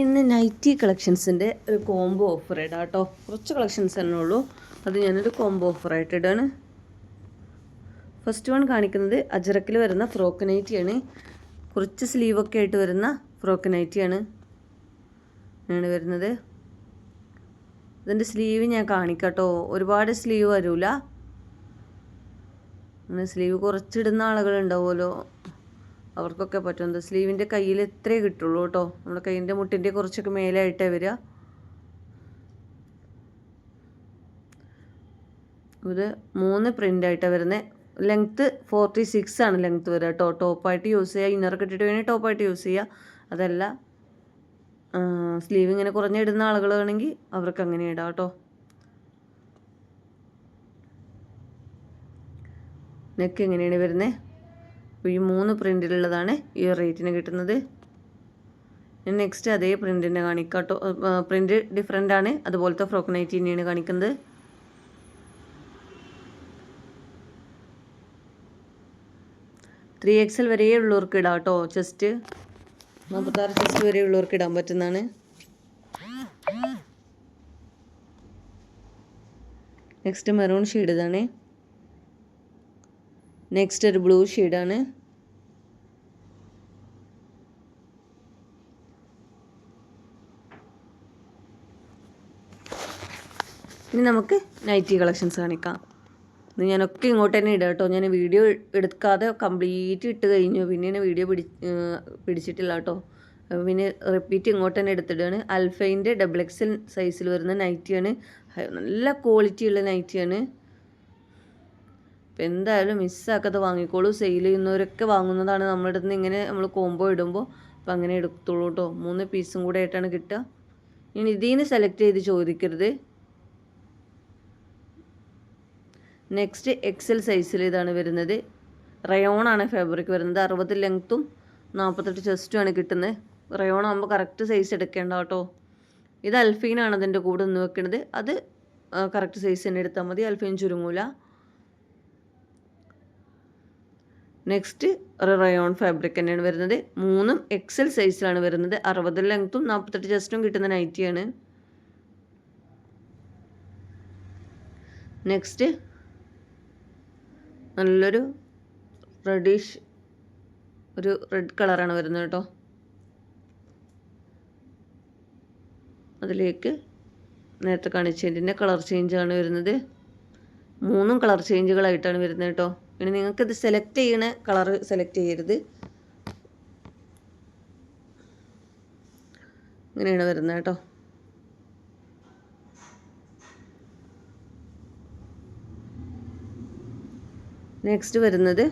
ഇന്ന് നൈറ്റി കളക്ഷൻസിൻ്റെ ഒരു combo offer ഇടാം കേട്ടോ. കുറച്ച് കളക്ഷൻസ് തന്നെ ഉള്ളൂ, അത് ഞാനൊരു കോംബോ ഓഫറായിട്ട് ഇടാണ്. ഫസ്റ്റ് വൺ കാണിക്കുന്നത് അജറക്കിൽ വരുന്ന ഫ്രോക്ക് നൈറ്റിയാണ്. കുറച്ച് സ്ലീവൊക്കെ ആയിട്ട് വരുന്ന ഫ്രോക്ക് നൈറ്റിയാണ് വരുന്നത്. ഇതിൻ്റെ സ്ലീവ് ഞാൻ കാണിക്കാം കേട്ടോ. ഒരുപാട് സ്ലീവ് വരില്ല, അങ്ങനെ സ്ലീവ് കുറച്ചിടുന്ന ആളുകളുണ്ടാവുമല്ലോ, അവർക്കൊക്കെ പറ്റും. സ്ലീവിൻ്റെ കയ്യിൽ ഇത്രേ കിട്ടുള്ളൂ കേട്ടോ. നമ്മുടെ കയ്യിൻ്റെ മുട്ടിൻ്റെ കുറച്ചൊക്കെ മേലായിട്ടേ വരിക. ഇത് 3 പ്രിൻ്റായിട്ടാണ് വരുന്നത്. ലെങ്ത്ത് 46 ആണ് ലെങ്ത്ത് വരിക കേട്ടോ. ടോപ്പായിട്ട് യൂസ് ചെയ്യുക, ഇന്നറൊക്കെ ഇട്ടിട്ട് വേണമെങ്കിൽ ടോപ്പായിട്ട് യൂസ് ചെയ്യുക. അതല്ല സ്ലീവ് ഇങ്ങനെ കുറഞ്ഞിടുന്ന ആളുകളാണെങ്കിൽ അവർക്ക് അങ്ങനെ ഇടാം കേട്ടോ. നെക്ക് എങ്ങനെയാണ് വരുന്നത്? അപ്പോൾ ഈ 3 പ്രിൻറ്റിലുള്ളതാണ് ഈ റേറ്റിന് കിട്ടുന്നത്. നെക്സ്റ്റ് അതേ പ്രിൻറ്റിൻ്റെ കാണിക്കാം കേട്ടോ. പ്രിൻറ്റ് ഡിഫറെൻ്റ് ആണ്, അതുപോലത്തെ ഫ്രോക്ക് നൈറ്റി തന്നെയാണ് കാണിക്കുന്നത്. XL വരെ ഉള്ളവർക്ക് ഇടാം കേട്ടോ. ചെസ്റ്റ് 46 ചെസ്റ്റ് വരെ ഉള്ളവർക്ക് ഇടാൻ പറ്റുന്നതാണ്. നെക്സ്റ്റ് മെറൂൺ ഷെയ്ഡ് ഇതാണ്. നെക്സ്റ്റ് ഒരു ബ്ലൂ ഷെയ്ഡാണ്. ഇനി നമുക്ക് നൈറ്റി കളക്ഷൻസ് കാണിക്കാം. ഇത് ഞാനൊക്കെ ഇങ്ങോട്ട് തന്നെ ഇടാം കേട്ടോ. ഞാൻ വീഡിയോ എടുക്കാതെ കംപ്ലീറ്റ് ഇട്ട് കഴിഞ്ഞു, പിന്നെ വീഡിയോ പിടിച്ചിട്ടില്ല കേട്ടോ. പിന്നെ റിപ്പീറ്റ് ഇങ്ങോട്ട് തന്നെ എടുത്തിടുകയാണ്. അൽഫൈൻ്റെ XXL സൈസിൽ വരുന്ന നൈറ്റിയാണ്. നല്ല ക്വാളിറ്റി ഉള്ള നൈറ്റിയാണ്. അപ്പോൾ എന്തായാലും മിസ്സാക്കാതെ വാങ്ങിക്കോളൂ. സെയിൽ ചെയ്യുന്നവരൊക്കെ വാങ്ങുന്നതാണ് നമ്മുടെ അടുത്ത് നിന്ന് ഇങ്ങനെ നമ്മൾ കോംബോ ഇടുമ്പോൾ. അപ്പോൾ അങ്ങനെ എടുത്തോളൂ കേട്ടോ. 3 പീസും കൂടെ ആയിട്ടാണ് കിട്ടുക. ഇനി ഇതിൽ നിന്ന് സെലക്ട് ചെയ്ത് ചോദിക്കരുത്. നെക്സ്റ്റ് XL സൈസിൽ ഇതാണ് വരുന്നത്. റയോണാണ് ഫാബ്രിക് വരുന്നത്. 60 ലെങ്ത്തും 48 ചെസ്റ്റുമാണ് കിട്ടുന്നത്. റയോൺ ആകുമ്പോൾ കറക്റ്റ് സൈസ് എടുക്കേണ്ട കേട്ടോ. ഇത് അൽഫീനാണ് അതിൻ്റെ കൂടെ ഒന്ന് വെക്കുന്നത്. അത് കറക്റ്റ് സൈസ് തന്നെ എടുത്താൽ മതി, അൽഫീൻ ചുരുങ്ങൂല. നെക്സ്റ്റ് ഒരു റയോൺ ഫാബ്രിക് തന്നെയാണ് വരുന്നത്. 3 XL സൈസിലാണ് വരുന്നത്. 60 ലെങ്ത്തും 48 ചെസ്റ്റും കിട്ടുന്ന നൈറ്റിയാണ്. നെക്സ്റ്റ് നല്ലൊരു റെഡിഷ്, ഒരു റെഡ് കളറാണ് വരുന്നത് കേട്ടോ. അതിലേക്ക് നേരത്തെ കാണിച്ചതിൻ്റെ കളർ ചേഞ്ചാണ് വരുന്നത്. 3 കളർ ചേഞ്ചുകളായിട്ടാണ് വരുന്നത് കേട്ടോ. ഇനി നിങ്ങൾക്കിത് സെലക്ട് ചെയ്യണ കളറ് സെലക്ട് ചെയ്യരുത്. ഇങ്ങനെയാണ് വരുന്നത് കേട്ടോ. നെക്സ്റ്റ് വരുന്നത്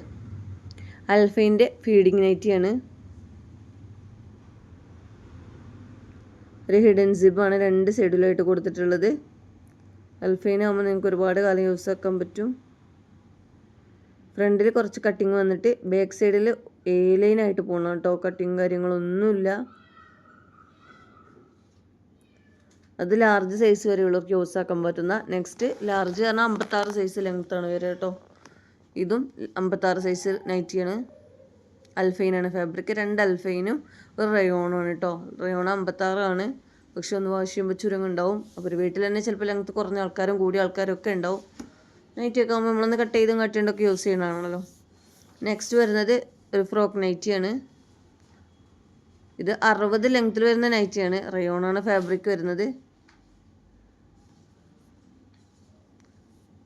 അൽഫൈൻ്റെ ഫീഡിങ് നൈറ്റിയാണ്. ഒരു ഹിഡൻ സിബാണ് 2 സൈഡിലായിട്ട് കൊടുത്തിട്ടുള്ളത്. അൽഫൈനാകുമ്പോൾ നിങ്ങൾക്ക് ഒരുപാട് കാലം യൂസ് ആക്കാൻ പറ്റും. ഫ്രണ്ടിൽ കുറച്ച് കട്ടിങ് വന്നിട്ട് ബാക്ക് സൈഡിൽ ലൈനായിട്ട് പോകണം കേട്ടോ. കട്ടിങ് കാര്യങ്ങളൊന്നുമില്ല. അത് ലാർജ് സൈസ് വരെയുള്ളവർക്ക് യൂസ് ആക്കാൻ പറ്റുന്ന. നെക്സ്റ്റ് ലാർജ് പറഞ്ഞാൽ 56 സൈസ് ലെങ്ത്താണ് വരിക കേട്ടോ. ഇതും 56 സൈസ് നൈറ്റിയാണ്. അൽഫൈനാണ് ഫാബ്രിക്. 2 അൽഫൈനും ഒരു റയോണാണ് കേട്ടോ. റയോൺ 56 ആണ്, പക്ഷെ ഒന്ന് വാഷ് ചെയ്യുമ്പോൾ ചുരുങ്ങുണ്ടാവും. അപ്പോൾ ഒരു വീട്ടിൽ തന്നെ ചിലപ്പോൾ ലെങ്ത്ത് കുറഞ്ഞ ആൾക്കാരും കൂടിയ ആൾക്കാരും ഒക്കെ ഉണ്ടാവും. നൈറ്റിയൊക്കെ ആകുമ്പോൾ നമ്മളൊന്ന് കട്ട് ചെയ്തും കട്ടിണ്ടൊക്കെ യൂസ് ചെയ്യണമാണല്ലോ. നെക്സ്റ്റ് വരുന്നത് ഒരു ഫ്രോക്ക് നൈറ്റിയാണ്. ഇത് 60 ലെങ്ത്തിൽ വരുന്ന നൈറ്റിയാണ്. റയോണാണ് ഫാബ്രിക് വരുന്നത്.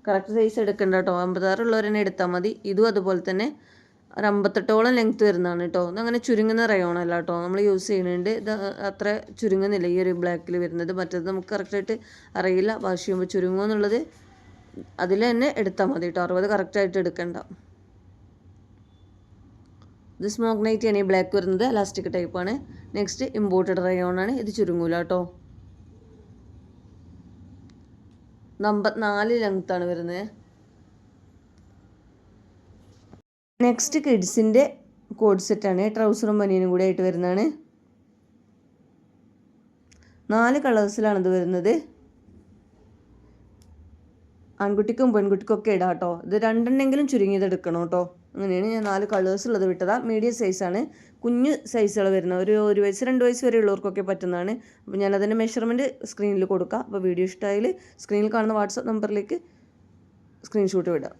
കറക്റ്റ് സൈസ് എടുക്കണ്ട കേട്ടോ. 56 ഉള്ളവർ തന്നെ എടുത്താൽ മതി. ഇതും അതുപോലെ തന്നെ ഒരു 58ഓളം ലെങ്ത്ത് വരുന്നതാണ് കേട്ടോ. ഇതങ്ങനെ ചുരുങ്ങുന്ന റയോണല്ല കേട്ടോ. നമ്മൾ യൂസ് ചെയ്യുന്നുണ്ട്. ഇത് അത്ര ചുരുങ്ങുന്നില്ല ഈ ഒരു ബ്ലാക്കിൽ വരുന്നത്. മറ്റേത് നമുക്ക് കറക്റ്റായിട്ട് അറിയില്ല, വാഷ് ചെയ്യുമ്പോൾ ചുരുങ്ങുമോ എന്നുള്ളത്. അതിൽ തന്നെ എടുത്താൽ മതി കേട്ടോ. 60 കറക്റ്റായിട്ട് എടുക്കണ്ട. ഇത് സ്മോക്ക് നൈറ്റിയാണ് ഈ ബ്ലാക്ക് വരുന്നത്. എലാസ്റ്റിക് ടൈപ്പാണ്. നെക്സ്റ്റ് ഇമ്പോർട്ടഡ് റയോണാണ്. ഇത് ചുരുങ്ങൂല കേട്ടോ. 54 ലെങ്ത്താണ് വരുന്നത്. നെക്സ്റ്റ് കിഡ്സിൻ്റെ കോഡ് സെറ്റാണ്. ട്രൗസറും ബനിയനും കൂടി ആയിട്ട് വരുന്നതാണ്. 4 കളേഴ്സിലാണിത് വരുന്നത്. ആൺകുട്ടിക്കും പെൺകുട്ടിക്കും ഒക്കെ ഇടാം കേട്ടോ. ഇത് 2 ചുരുങ്ങിയത് എടുക്കണം കേട്ടോ. അങ്ങനെയാണ് ഞാൻ 4 കളേഴ്സ് ഉള്ളത് വിട്ടതാണ്. മീഡിയം സൈസാണ്. കുഞ്ഞ് സൈസുകൾ വരുന്ന ഒരു വയസ്സ് 2 വയസ്സ് വരെ ഉള്ളവർക്കൊക്കെ പറ്റുന്നതാണ്. അപ്പോൾ ഞാനതിൻ്റെ മെഷർമെൻറ്റ് സ്ക്രീനിൽ കൊടുക്കാം. അപ്പോൾ വീഡിയോ ഇഷ്ടമായാൽ സ്ക്രീനിൽ കാണുന്ന വാട്സപ്പ് നമ്പറിലേക്ക് സ്ക്രീൻഷോട്ട് വിടാം.